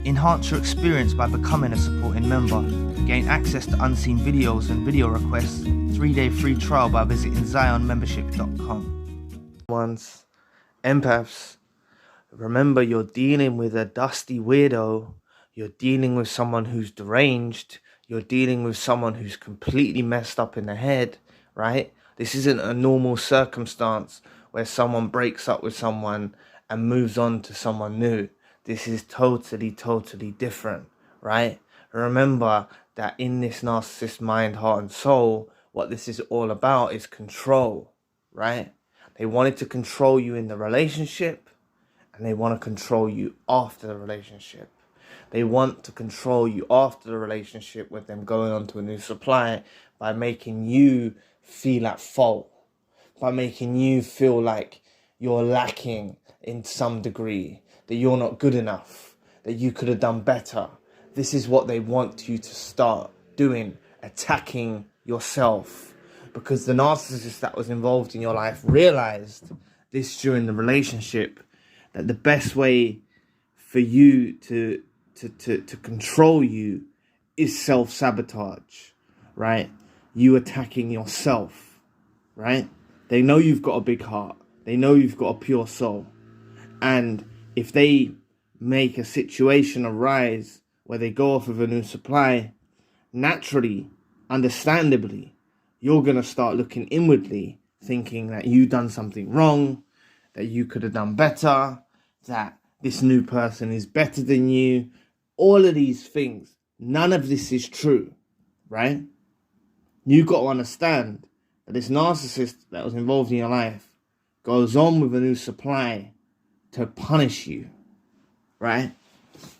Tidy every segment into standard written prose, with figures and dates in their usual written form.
Enhance your experience by becoming a supporting member. Gain access to unseen videos and video requests. 3-day free trial by visiting zionmembership.com. Once, empaths, remember you're dealing with a dusty weirdo. You're dealing with someone who's deranged. You're dealing with someone who's completely messed up in the head, right? This isn't a normal circumstance where someone breaks up with someone and moves on to someone new. This is totally different, right? Remember that in this narcissist mind, heart, and soul, what this is all about is control, right? They wanted to control you in the relationship, and they want to control you after the relationship. They want to control you after the relationship with them going on to a new supply by making you feel at fault, by making you feel like you're lacking in some degree, that you're not good enough, that you could have done better. This is what they want you to start doing, attacking yourself. Because the narcissist that was involved in your life realized this during the relationship, that the best way for you to control you is self-sabotage, right? You attacking yourself, right? They know you've got a big heart. They know you've got a pure soul. And if they make a situation arise where they go off of a new supply, naturally, understandably, you're going to start looking inwardly, thinking that you've done something wrong, that you could have done better, that this new person is better than you. All of these things, none of this is true, right? You've got to understand that this narcissist that was involved in your life goes on with a new supply to punish you, right?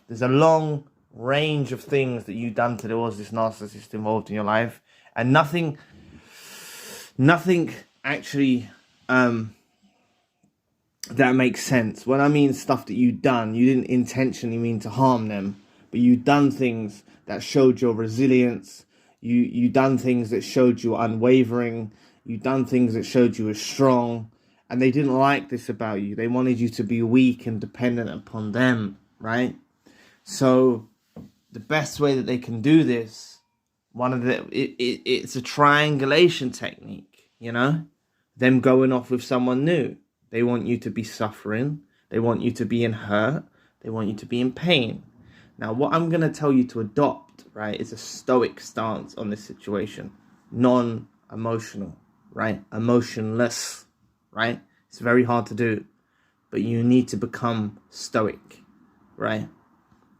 There's a long range of things that you've done towards this narcissist involved in your life, and nothing actually that makes sense. When I mean stuff that you've done, you didn't intentionally mean to harm them, but you've done things that showed your resilience. You done things that showed you unwavering. You've done things that showed you were strong. And they didn't like this about you. They wanted you to be weak and dependent upon them, right? So the best way that they can do this, it's a triangulation technique, you know? Them going off with someone new. They want you to be suffering. They want you to be in hurt. They want you to be in pain. Now, what I'm going to tell you to adopt, right, is a stoic stance on this situation. Non-emotional, right? Emotionless. Right? It's very hard to do, but you need to become stoic, right?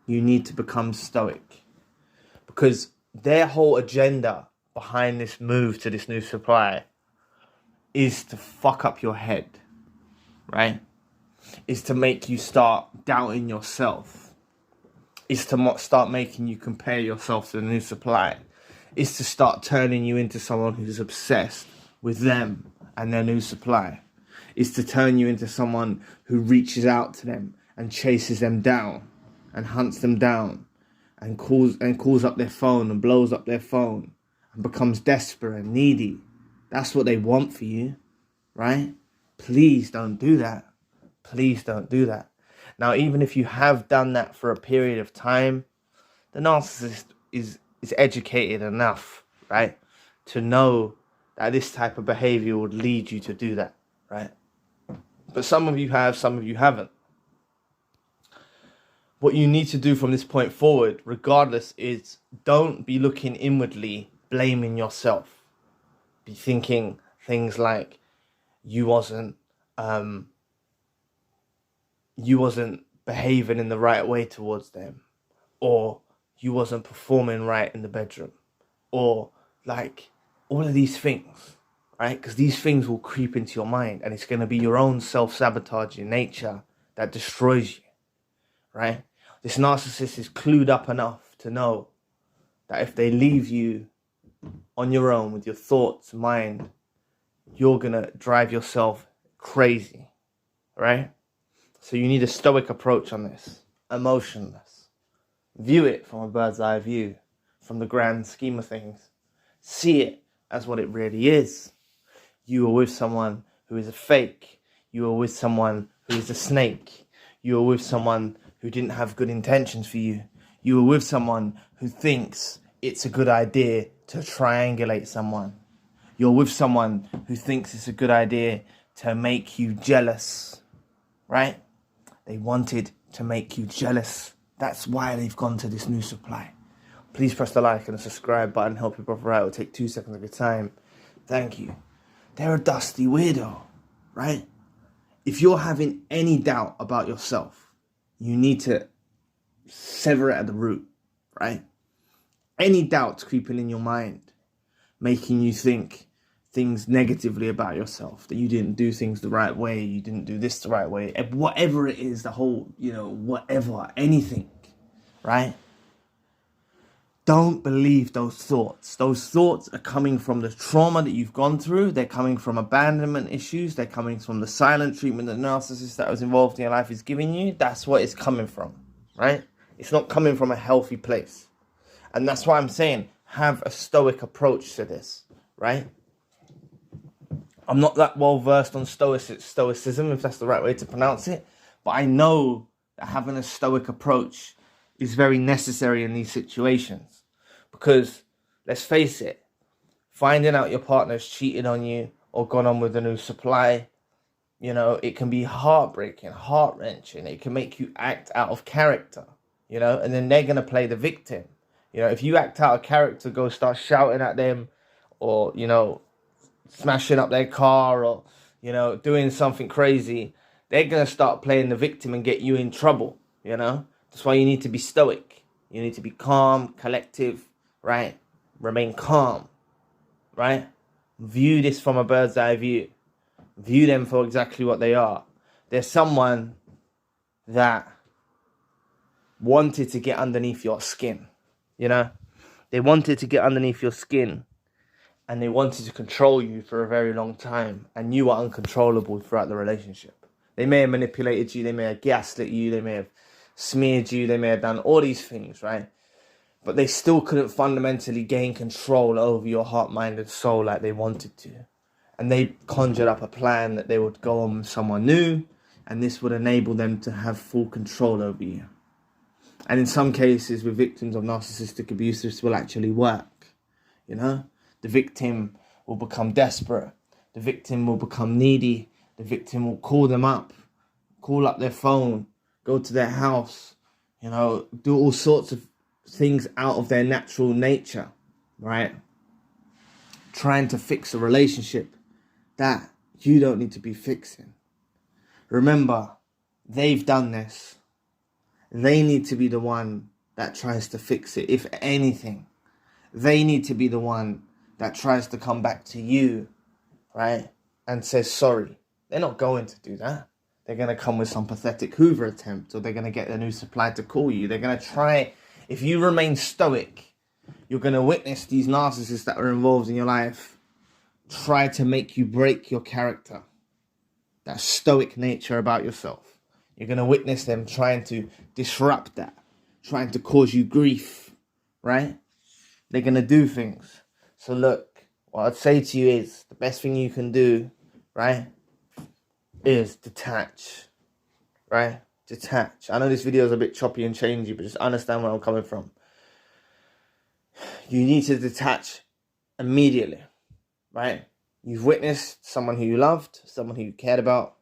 You need to become stoic, because their whole agenda behind this move to this new supply is to fuck up your head, right? Is to make you start doubting yourself. Is to start making you compare yourself to the new supply. Is to start turning you into someone who's obsessed with them and their new supply. Is to turn you into someone who reaches out to them and chases them down and hunts them down and calls up their phone and blows up their phone and becomes desperate and needy. That's what they want for you, right? Please don't do that. Please don't do that. Now, even if you have done that for a period of time, the narcissist is educated enough, right, to know that this type of behavior would lead you to do that, right? But some of you have, some of you haven't. What you need to do from this point forward, regardless, is don't be looking inwardly, blaming yourself. Be thinking things like you wasn't behaving in the right way towards them, or you wasn't performing right in the bedroom, or like all of these things, right? Because these things will creep into your mind, and it's going to be your own self-sabotaging nature that destroys you, right? This narcissist is clued up enough to know that if they leave you on your own with your thoughts, mind, you're going to drive yourself crazy, right? So you need a stoic approach on this, emotionless. View it from a bird's eye view, from the grand scheme of things. See it as what it really is. You are with someone who is a fake. You are with someone who is a snake. You are with someone who didn't have good intentions for you. You were with someone who thinks it's a good idea to triangulate someone. You're with someone who thinks it's a good idea to make you jealous, right? They wanted to make you jealous. That's why they've gone to this new supply. Please press the like and the subscribe button. Help your brother out. It'll take 2 seconds of your time. Thank you. They're a dusty weirdo, right? If you're having any doubt about yourself, you need to sever it at the root, right? Any doubts creeping in your mind, making you think things negatively about yourself, that you didn't do things the right way, you didn't do this the right way, whatever it is, the whole, whatever, anything, right? Don't believe those thoughts. Those thoughts are coming from the trauma that you've gone through. They're coming from abandonment issues. They're coming from the silent treatment that the narcissist that was involved in your life is giving you. That's what it's coming from, right? It's not coming from a healthy place. And that's why I'm saying, have a stoic approach to this, right? I'm not that well versed on stoicism, if that's the right way to pronounce it. But I know that having a stoic approach is very necessary in these situations. Because, let's face it, finding out your partner's cheated on you or gone on with a new supply, it can be heartbreaking, heart-wrenching. It can make you act out of character, and then they're going to play the victim. If you act out of character, go start shouting at them or, smashing up their car or, doing something crazy, they're going to start playing the victim and get you in trouble, That's why you need to be stoic. You need to be calm, collective, right? Remain calm, right? View this from a bird's eye view. View them for exactly what they are. There's someone that wanted to get underneath your skin, They wanted to get underneath your skin and they wanted to control you for a very long time, and you were uncontrollable throughout the relationship. They may have manipulated you, they may have gaslit you, they may have smeared you, they may have done all these things, right? But they still couldn't fundamentally gain control over your heart, mind, and soul like they wanted to. And they conjured up a plan that they would go on with someone new, and this would enable them to have full control over you. And in some cases, with victims of narcissistic abuse, this will actually work. The victim will become desperate. The victim will become needy. The victim will call up their phone, go to their house, do all sorts of things out of their natural nature, right? Trying to fix a relationship that you don't need to be fixing. Remember, they've done this. They need to be the one that tries to fix it. If anything, they need to be the one that tries to come back to you, right? And says sorry. They're not going to do that. They're going to come with some pathetic Hoover attempt, or they're going to get a new supply to call you. They're going to try. If you remain stoic, you're going to witness these narcissists that are involved in your life try to make you break your character, that stoic nature about yourself. You're going to witness them trying to disrupt that, trying to cause you grief, right? They're going to do things. So look, what I'd say to you is the best thing you can do, right, is detach, right? Detach. I know this video is a bit choppy and changey, but just understand where I'm coming from. You need to detach immediately, right? You've witnessed someone who you loved, someone who you cared about,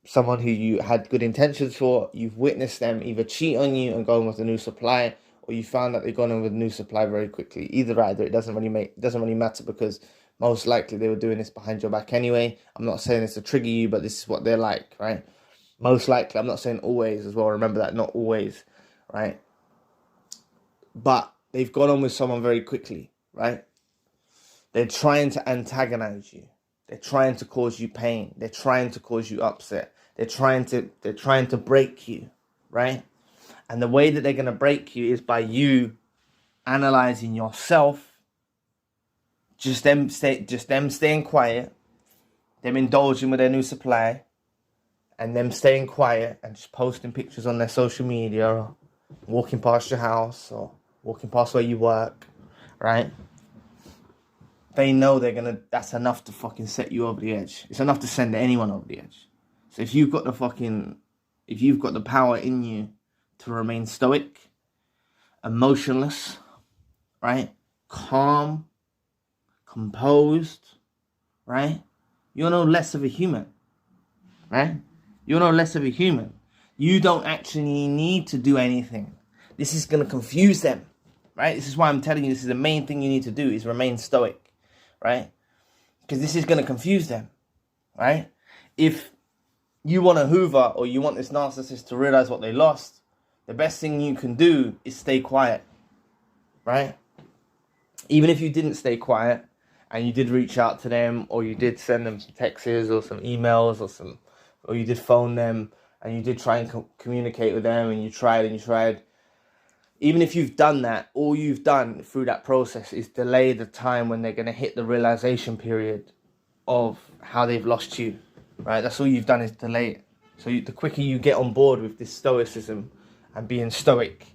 someone who you had good intentions for. You've witnessed them either cheat on you and go on with a new supply, or you found that they've gone on with a new supply very quickly. Either it doesn't really matter, because most likely they were doing this behind your back anyway. I'm not saying this to trigger you, but this is what they're like, right? Most likely, I'm not saying always as well. Remember that, not always, right? But they've gone on with someone very quickly, right? They're trying to antagonize you. They're trying to cause you pain. They're trying to cause you upset. They're trying to break you, right? And the way that they're going to break you is by you analyzing yourself, just them staying quiet, them indulging with their new supply, and them staying quiet and just posting pictures on their social media, or walking past your house, or walking past where you work, right? They know that's enough to fucking set you over the edge. It's enough to send anyone over the edge. So if you've got the fucking if you've got the power in you to remain stoic, emotionless, right? Calm, composed, right? You're no less of a human, right? You're no less of a human. You don't actually need to do anything. This is going to confuse them, right? This is why I'm telling you this is the main thing you need to do is remain stoic, right? Because this is going to confuse them, right? If you want a Hoover or you want this narcissist to realize what they lost, the best thing you can do is stay quiet, right? Even if you didn't stay quiet and you did reach out to them or you did send them some texts or some emails or you did phone them and you did try and communicate with them and you tried. Even if you've done that, all you've done through that process is delay the time when they're going to hit the realization period of how they've lost you, right? That's all you've done is delay it. So the quicker you get on board with this stoicism and being stoic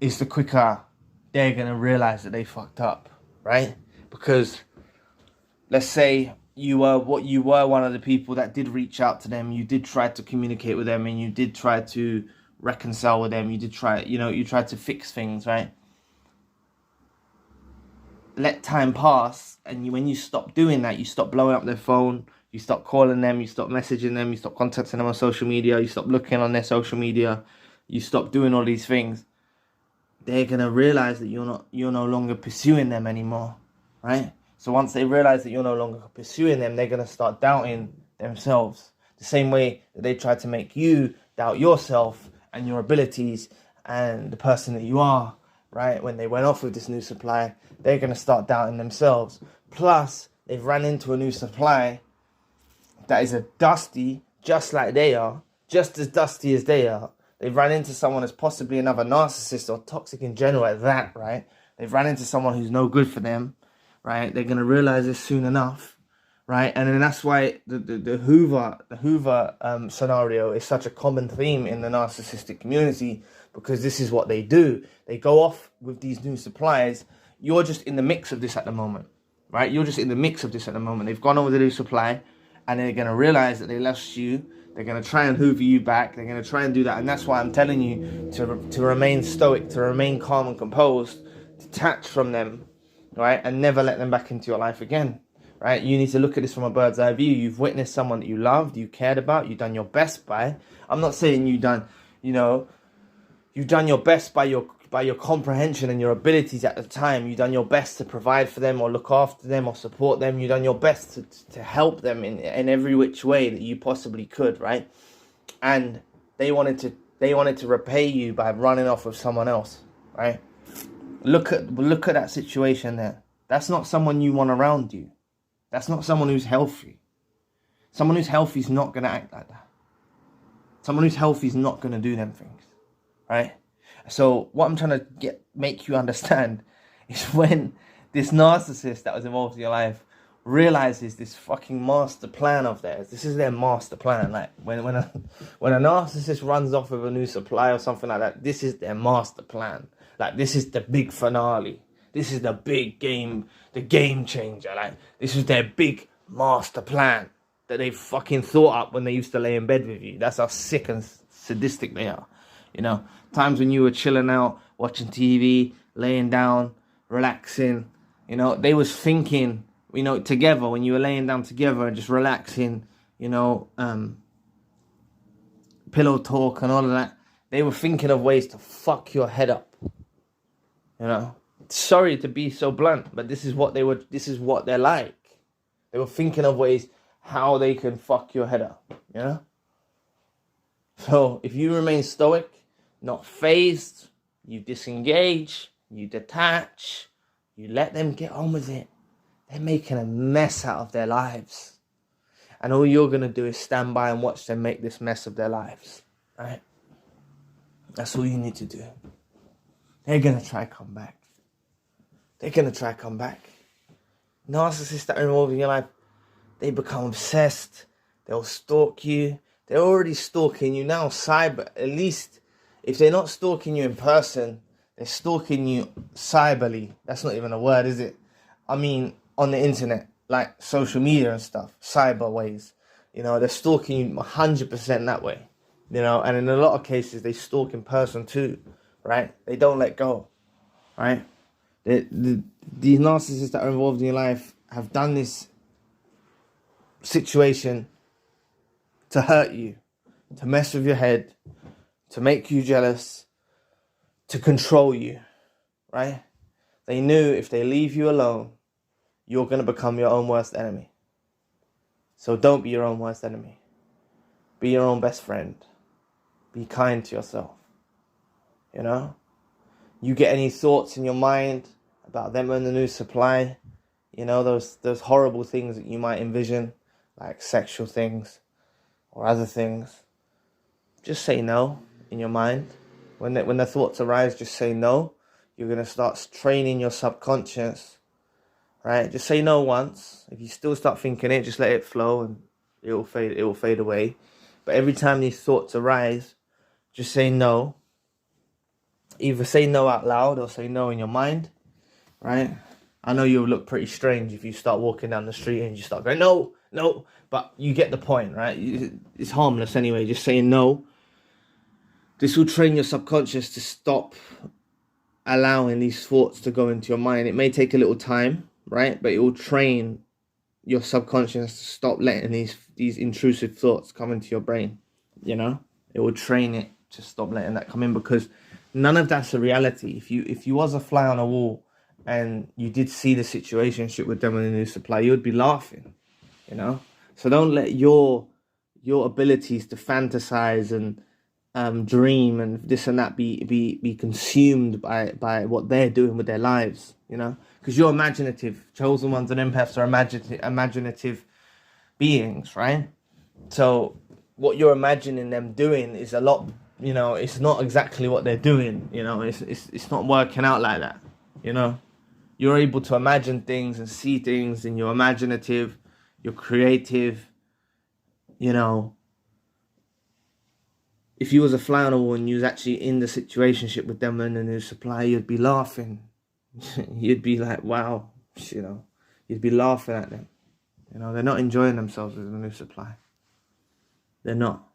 is the quicker they're going to realize that they fucked up, right? Because let's say you were one of the people that did reach out to them, you did try to communicate with them and you did try to reconcile with them, you tried to fix things, right? Let time pass, and when you stop doing that, you stop blowing up their phone, you stop calling them, you stop messaging them, you stop contacting them on social media, you stop looking on their social media, you stop doing all these things, they're gonna realize that you're no longer pursuing them anymore, right? So once they realize that you're no longer pursuing them, they're gonna start doubting themselves. The same way that they tried to make you doubt yourself and your abilities and the person that you are, right? When they went off with this new supply, they're gonna start doubting themselves. Plus, they've ran into a new supply that is a dusty, just like they are, just as dusty as they are. They've run into someone that's possibly another narcissist or toxic in general at that, right? They've run into someone who's no good for them, right? They're going to realize this soon enough, right? And then that's why the Hoover scenario is such a common theme in the narcissistic community, because this is what they do. They go off with these new supplies. You're just in the mix of this at the moment, right? You're just in the mix of this at the moment. They've gone on with the new supply, and they're going to realize that they lost you. They're going to try and hoover you back. They're going to try and do that. And that's why I'm telling you to remain stoic, to remain calm and composed, detach from them, right? And never let them back into your life again, right? You need to look at this from a bird's eye view. You've witnessed someone that you loved, you cared about, you've done your best by. I'm not saying you've done your best by your comprehension and your abilities at the time. You've done your best to provide for them or look after them or support them. You've done your best to help them in every which way that you possibly could, right? And they wanted to repay you by running off with someone else, right? Look at that situation there. That's not someone you want around you. That's not someone who's healthy. Someone who's healthy is not going to act like that. Someone who's healthy is not going to do them things, right? So what I'm trying to make you understand is when this narcissist that was involved in your life realizes this fucking master plan of theirs. This is their master plan. Like when a narcissist runs off with a new supply or something like that, this is their master plan. Like this is the big finale. This is the big game, the game changer. Like this is their big master plan that they fucking thought up when they used to lay in bed with you. That's how sick and sadistic they are. You know, times when you were chilling out, watching TV, laying down, relaxing, you know, they was thinking, you know, together, when you were laying down together and just relaxing, you know, pillow talk and all of that, they were thinking of ways to fuck your head up, you know. Sorry to be so blunt, but this is what they're like. They were thinking of ways how they can fuck your head up, you know. So if you remain stoic, not phased, you disengage, you detach, you let them get on with it. They're making a mess out of their lives. And all you're going to do is stand by and watch them make this mess of their lives. Right? That's all you need to do. They're going to try come back. They're going to try come back. Narcissists that are involved in your life, they become obsessed. They'll stalk you. They're already stalking you now, cyber. At least if they're not stalking you in person, they're stalking you cyberly. That's not even a word, is it? I mean, on the internet, like social media and stuff, cyber ways. You know, they're stalking you 100% that way. And in a lot of cases, they stalk in person too, right? They don't let go, right? These narcissists that are involved in your life have done this situation to hurt you, to mess with your head, to make you jealous, to control you, right? They knew if they leave you alone, you're going to become your own worst enemy. So don't be your own worst enemy. Be your own best friend. Be kind to yourself. You get any thoughts in your mind about them and the new supply, those horrible things that you might envision, like sexual things or other things, just say no in your mind. When the thoughts arise, just say no. You're going to start training your subconscious, right? Just say no once. If you still start thinking it, just let it flow and it will fade away. But every time these thoughts arise, just say no. Either say no out loud or say no in your mind, right? I know you'll look pretty strange if you start walking down the street and you start going, no, no. But you get the point, right? It's harmless anyway, just saying no. This will train your subconscious to stop allowing these thoughts to go into your mind. It may take a little time, right? But it will train your subconscious to stop letting these intrusive thoughts come into your brain. It will train it to stop letting that come in, because none of that's a reality. If you was a fly on a wall and you did see the situationship with them and the new supply, you would be laughing, So don't let your abilities to fantasize and dream and this and that be consumed by what they're doing with their lives, because you're imaginative. Chosen ones and empaths are imaginative beings, right? So what you're imagining them doing is a lot, it's not exactly what they're doing, it's not working out like that, You're able to imagine things and see things, and you're imaginative, you're creative, If you was a fly on a wall and you was actually in the situationship with them and the new supply, you'd be laughing. You'd be like, wow, You'd be laughing at them. They're not enjoying themselves with the new supply. They're not.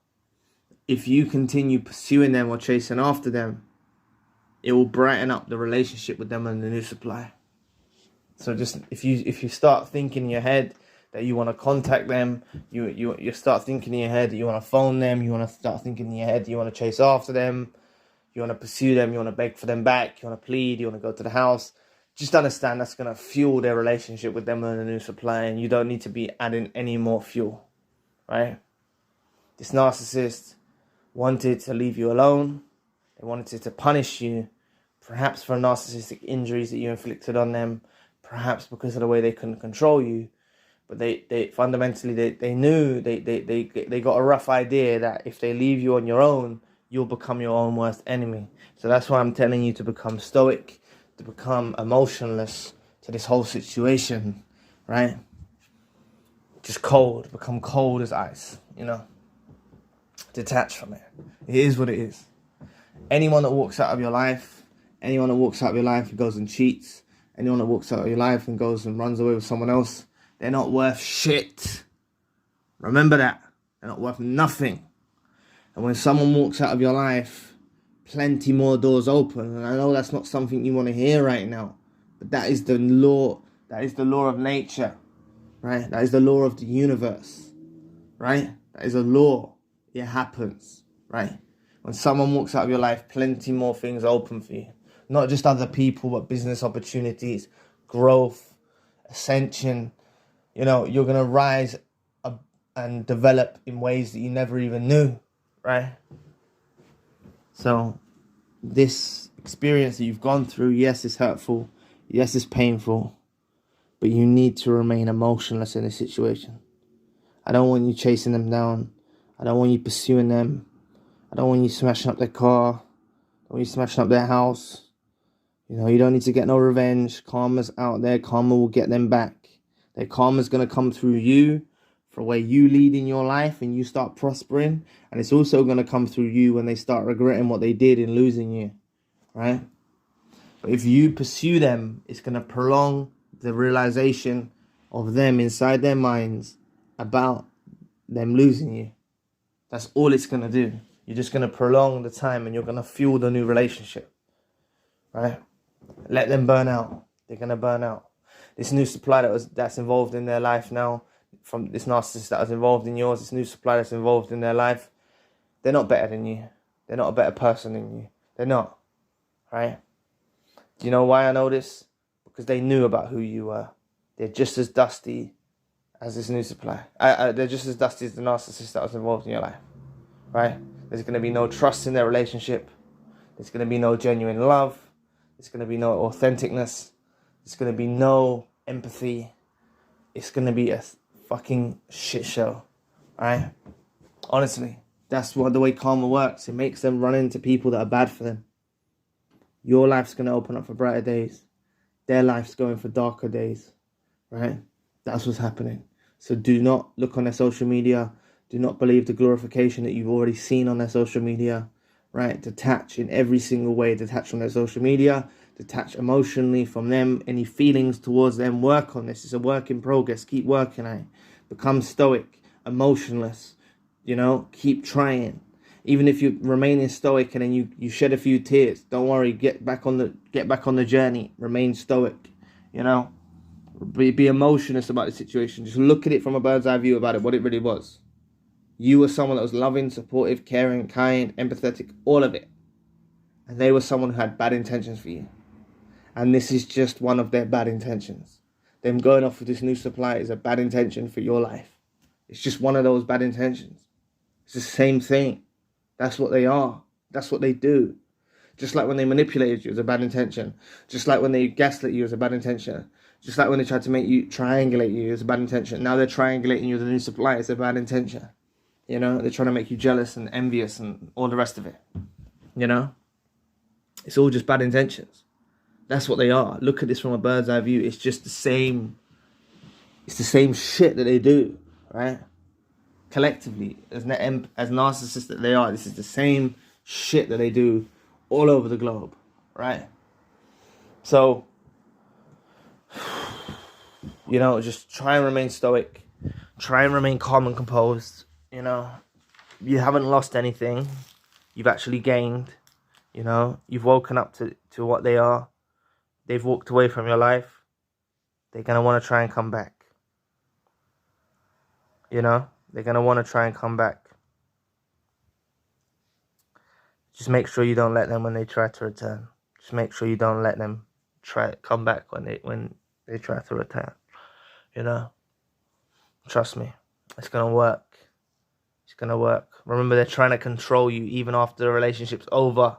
If you continue pursuing them or chasing after them, it will brighten up the relationship with them and the new supply. So just if you start thinking in your head that you want to contact them, you start thinking in your head that you want to phone them, you want to start thinking in your head that you want to chase after them, you want to pursue them, you want to beg for them back, you want to plead, you want to go to the house, just understand that's going to fuel their relationship with them and the new supply, and you don't need to be adding any more fuel, right? This narcissist wanted to leave you alone. They wanted to punish you, perhaps for narcissistic injuries that you inflicted on them, perhaps because of the way they couldn't control you. But they fundamentally they knew they got a rough idea that if they leave you on your own, you'll become your own worst enemy. So that's why I'm telling you to become stoic, to become emotionless to this whole situation, right? Just cold, become cold as ice, Detach from it. It is what it is. Anyone that walks out of your life, and goes and cheats, anyone that walks out of your life and goes and runs away with someone else, they're not worth shit. Remember that. They're not worth nothing. And when someone walks out of your life, plenty more doors open. And I know that's not something you want to hear right now, but that is the law. That is the law of nature, right? That is the law of the universe, right? That is a law. It happens, right? When someone walks out of your life, plenty more things open for you. Not just other people, but business opportunities, growth, ascension. You're going to rise up and develop in ways that you never even knew, right? So this experience that you've gone through, yes, it's hurtful. Yes, it's painful. But you need to remain emotionless in this situation. I don't want you chasing them down. I don't want you pursuing them. I don't want you smashing up their car. I don't want you smashing up their house. You don't need to get no revenge. Karma's out there. Karma will get them back. Their karma's going to come through you for where you lead in your life and you start prospering. And it's also going to come through you when they start regretting what they did in losing you, right? But if you pursue them, it's going to prolong the realization of them inside their minds about them losing you. That's all it's going to do. You're just going to prolong the time and you're going to fuel the new relationship, right? Let them burn out. They're going to burn out. This new supply that's involved in their life now, from this narcissist that was involved in yours, this new supply that's involved in their life, they're not better than you. They're not a better person than you. They're not, right? Do you know why I know this? Because they knew about who you were. They're just as dusty as this new supply. They're just as dusty as the narcissist that was involved in your life, right? There's going to be no trust in their relationship. There's going to be no genuine love. There's going to be no authenticness. There's going to be no empathy. It's going to be a fucking shit show, right? Honestly, that's what the way karma works. It makes them run into people that are bad for them. Your life's going to open up for brighter days. Their life's going for darker days, right? That's what's happening. So do not look on their social media. Do not believe the glorification that you've already seen on their social media, right? Detach in every single way. Detach from their social media. Detach emotionally from them. Any feelings towards them. Work on this. It's a work in progress. Keep working on it. Become stoic, emotionless. You know, keep trying. Even if you remain in stoic and then you shed a few tears, don't worry. Get back on the journey. Remain stoic. You know, be emotionless about the situation. Just look at it from a bird's eye view about it, what it really was. You were someone that was loving, supportive, caring, kind, empathetic, all of it. And they were someone who had bad intentions for you. And this is just one of their bad intentions. Them going off with this new supply is a bad intention for your life. It's just one of those bad intentions. It's the same thing. That's what they are. That's what they do. Just like when they manipulated you, it was a bad intention. Just like when they gaslit you, it was a bad intention. Just like when they tried to make you triangulate you, it was a bad intention. Now they're triangulating you with a new supply, it's a bad intention. You know, they're trying to make you jealous and envious and all the rest of it. You know? It's all just bad intentions. That's what they are. Look at this from a bird's eye view. It's just the same. It's the same shit that they do, right? Collectively, as narcissists that they are, this is the same shit that they do all over the globe, right? So, you know, just try and remain stoic. Try and remain calm and composed. You know, you haven't lost anything. You've actually gained. You know, you've woken up to what they are. They've walked away from your life. They're going to want to try and come back. You know, they're going to want to try and come back. Just make sure you don't let them when they try to return. Just make sure you don't let them come back when they try to return. You know, trust me, it's going to work. It's going to work. Remember, they're trying to control you even after the relationship's over.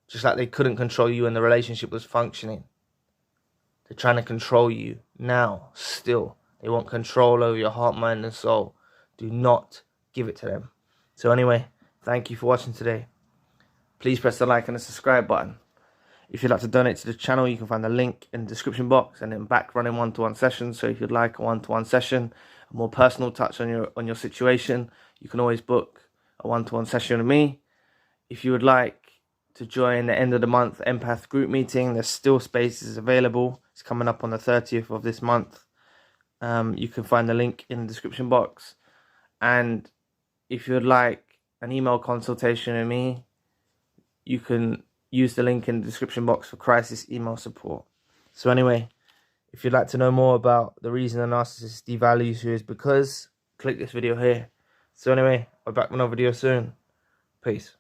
Just like they couldn't control you when the relationship was functioning. They're trying to control you now, still. They want control over your heart, mind, and soul. Do not give it to them. So anyway, thank you for watching today. Please press the like and the subscribe button. If you'd like to donate to the channel, you can find the link in the description box, and then back running one-to-one sessions. So if you'd like a one-to-one session, a more personal touch on your situation, you can always book a one-to-one session with me. If you would like to join the end of the month empath group meeting, there's still spaces available. It's coming up on the 30th of this month. You can find the link in the description box. And if you'd like an email consultation with me, you can use the link in the description box for crisis email support. So anyway, if you'd like to know more about the reason a narcissist devalues you is because, click this video here. So anyway, I'll be back with another video soon. Peace.